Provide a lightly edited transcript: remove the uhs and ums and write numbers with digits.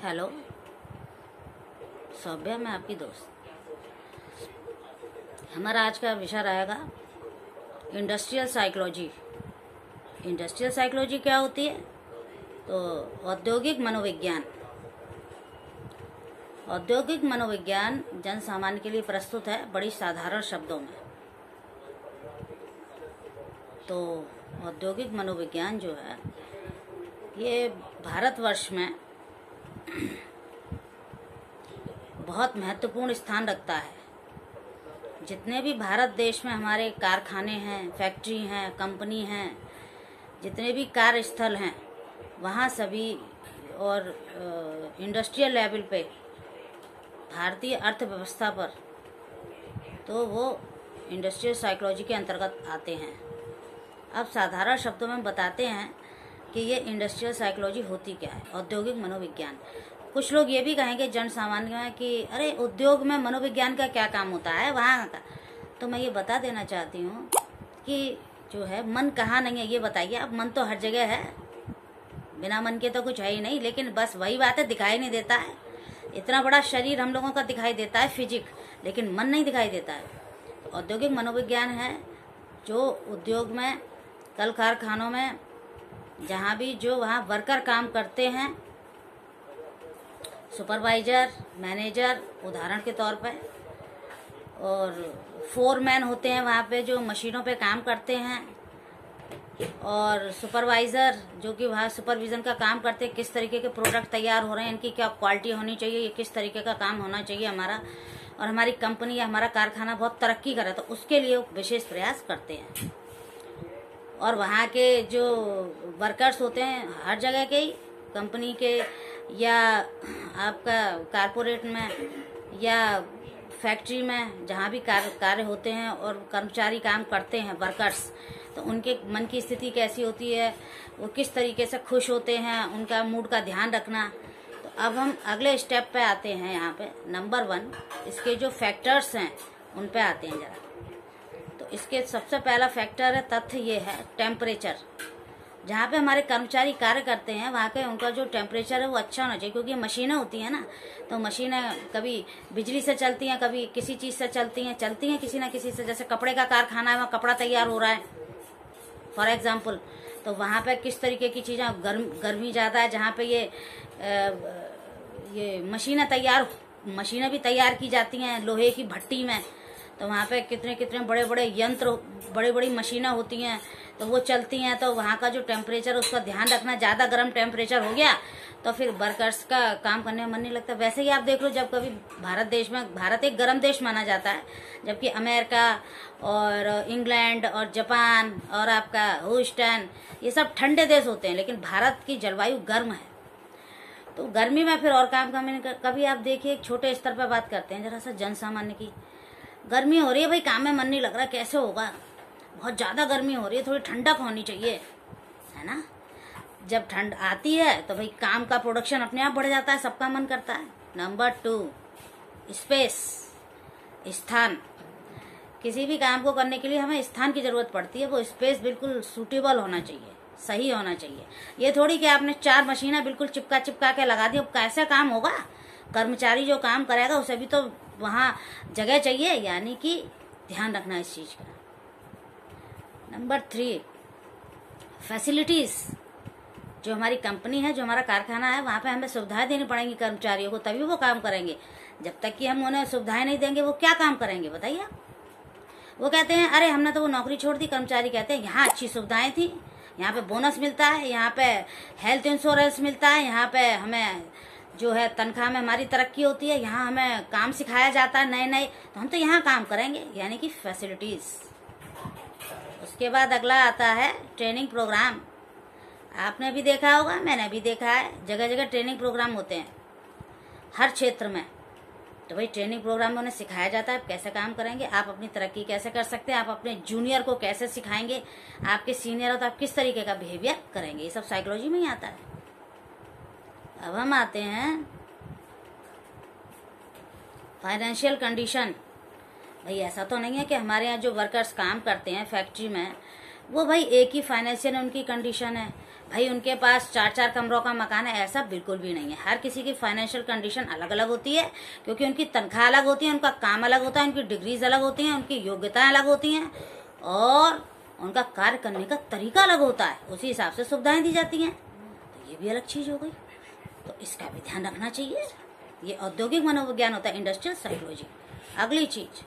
Hello सौभ्या, मैं आपकी दोस्त। हमारा आज का विषय रहेगा इंडस्ट्रियल साइकोलॉजी। इंडस्ट्रियल साइकोलॉजी क्या होती है? तो औद्योगिक मनोविज्ञान। औद्योगिक मनोविज्ञान जन सामान्य के लिए प्रस्तुत है बड़ी साधारण शब्दों में। तो औद्योगिक मनोविज्ञान जो है ये भारतवर्ष में बहुत महत्वपूर्ण स्थान रखता है। जितने भी भारत देश में हमारे कारखाने हैं, फैक्ट्री हैं, कंपनी हैं, जितने भी कार्यस्थल हैं, वहाँ सभी और इंडस्ट्रियल लेवल पे भारतीय अर्थव्यवस्था पर तो वो इंडस्ट्रियल साइकोलॉजी के अंतर्गत आते हैं। अब साधारण शब्दों में बताते हैं कि ये इंडस्ट्रियल साइकोलॉजी होती क्या है, औद्योगिक मनोविज्ञान। कुछ लोग ये भी कहेंगे जन सामान्य में कि अरे उद्योग में मनोविज्ञान का क्या काम होता है वहाँ का। तो मैं ये बता देना चाहती हूँ कि जो है मन कहाँ नहीं है ये बताइए। अब मन तो हर जगह है, बिना मन के तो कुछ है ही नहीं, लेकिन बस वही बात है, दिखाई नहीं देता है। इतना बड़ा शरीर हम लोगों का दिखाई देता है फिजिक, लेकिन मन नहीं दिखाई देता है। तो औद्योगिक मनोविज्ञान है जो उद्योग में, कल कारखानों में, जहाँ भी जो वहाँ वर्कर काम करते हैं, सुपरवाइजर, मैनेजर उदाहरण के तौर पे, और फोरमैन होते हैं वहाँ पे जो मशीनों पे काम करते हैं, और सुपरवाइज़र जो कि वहाँ सुपरविज़न का काम करते हैं, किस तरीके के प्रोडक्ट तैयार हो रहे हैं, इनकी क्या क्वालिटी होनी चाहिए, ये किस तरीके का काम होना चाहिए हमारा। और हमारी कंपनी या हमारा कारखाना बहुत तरक्की करे तो उसके लिए विशेष प्रयास करते हैं। और वहाँ के जो वर्कर्स होते हैं हर जगह के ही, कंपनी के या आपका कारपोरेट में या फैक्ट्री में, जहाँ भी कार्य होते हैं और कर्मचारी काम करते हैं, वर्कर्स, तो उनके मन की स्थिति कैसी होती है, वो किस तरीके से खुश होते हैं, उनका मूड का ध्यान रखना। तो अब हम अगले स्टेप पे आते हैं। यहाँ पे नंबर 1 इसके जो फैक्टर्स हैं उन पे आते हैं जरा। तो इसके सबसे पहला फैक्टर है, तथ्य ये है टेम्परेचर। जहाँ पे हमारे कर्मचारी कार्य करते हैं वहाँ के उनका जो टेम्परेचर है वो अच्छा होना चाहिए, क्योंकि मशीनें होती हैं ना, तो मशीनें कभी बिजली से चलती हैं, कभी किसी चीज़ से चलती हैं किसी ना किसी से। जैसे कपड़े का कारखाना है, वहाँ कपड़ा तैयार हो रहा है फॉर एग्जाम्पल, तो वहाँ पे किस तरीके की चीज़ें, गर्मी ज़्यादा है जहाँ पे ये मशीनें भी तैयार की जाती हैं लोहे की भट्टी में, तो वहाँ पे कितने कितने बड़े बड़े यंत्र, बड़ी बड़ी मशीनें होती हैं, तो वो चलती हैं। तो वहाँ का जो टेम्परेचर उसका ध्यान रखना, ज़्यादा गर्म टेम्परेचर हो गया तो फिर वर्कर्स का काम करने में मन नहीं लगता। वैसे ही आप देख लो, जब कभी भारत देश में, भारत एक गर्म देश माना जाता है, जबकि अमेरिका और इंग्लैंड और जापान और आपका ह्यूस्टन ये सब ठंडे देश होते हैं, लेकिन भारत की जलवायु गर्म है। तो गर्मी में फिर और काम कभी आप देखिए, एक छोटे स्तर पर बात करते हैं जरा सा जन सामान्य की। गर्मी हो रही है भाई, काम में मन नहीं लग रहा, कैसे होगा, बहुत ज़्यादा गर्मी हो रही है, थोड़ी ठंडक होनी चाहिए, है ना। जब ठंड आती है तो भाई काम का प्रोडक्शन अपने आप बढ़ जाता है, सबका मन करता है। नंबर 2 स्पेस, स्थान। किसी भी काम को करने के लिए हमें स्थान की ज़रूरत पड़ती है, वो स्पेस बिल्कुल सूटेबल होना चाहिए, सही होना चाहिए। ये थोड़ी कि आपने 4 मशीनें बिल्कुल चिपका के लगा दी, अब कैसे काम होगा। कर्मचारी जो काम करेगा उसे भी तो वहाँ जगह चाहिए, यानी कि ध्यान रखना इस चीज़ का। Number 3 facilities. जो हमारी कंपनी है, जो हमारा कारखाना है, वहाँ पे हमें सुविधाएं देनी पड़ेंगी कर्मचारियों को, तभी वो काम करेंगे। जब तक कि हम उन्हें सुविधाएं नहीं देंगे वो क्या काम करेंगे बताइए। वो कहते हैं अरे हमने तो वो नौकरी छोड़ दी। कर्मचारी कहते हैं यहाँ अच्छी सुविधाएं थी, यहाँ पे बोनस मिलता है, यहाँ पे हेल्थ इंश्योरेंस मिलता है, यहाँ पे हमें जो है तनख्वाह में हमारी तरक्की होती है, यहाँ हमें काम सिखाया जाता है नए नए, तो हम तो यहाँ काम करेंगे, यानी कि फैसिलिटीज़। उसके बाद अगला आता है ट्रेनिंग प्रोग्राम। आपने भी देखा होगा, मैंने भी देखा है, जगह जगह ट्रेनिंग प्रोग्राम होते हैं हर क्षेत्र में। तो भाई ट्रेनिंग प्रोग्राम में उन्हें सिखाया जाता है आप कैसे काम करेंगे, आप अपनी तरक्की कैसे कर सकते हैं, आप अपने जूनियर को कैसे सिखाएंगे, आपके सीनियर हो तो आप किस तरीके का बिहेवियर करेंगे, ये सब साइकोलॉजी में ही आता है। अब हम आते हैं फाइनेंशियल कंडीशन। भाई ऐसा तो नहीं है कि हमारे यहाँ जो वर्कर्स काम करते हैं फैक्ट्री में, वो भाई एक ही फाइनेंशियल उनकी कंडीशन है। भाई उनके पास 4-4 कमरों का मकान है, ऐसा बिल्कुल भी नहीं है। हर किसी की फाइनेंशियल कंडीशन अलग अलग होती है, क्योंकि उनकी तनख्वाह अलग होती है, उनका काम अलग होता है, उनकी डिग्रीज अलग होती हैं, उनकी योग्यताएं अलग होती हैं और उनका कार्य करने का तरीका अलग होता है। उसी हिसाब से सुविधाएं दी जाती हैं। तो ये भी अलग चीज हो गई, तो इसका भी ध्यान रखना चाहिए। ये औद्योगिक मनोविज्ञान होता है, इंडस्ट्रियल साइकोलॉजी। अगली चीज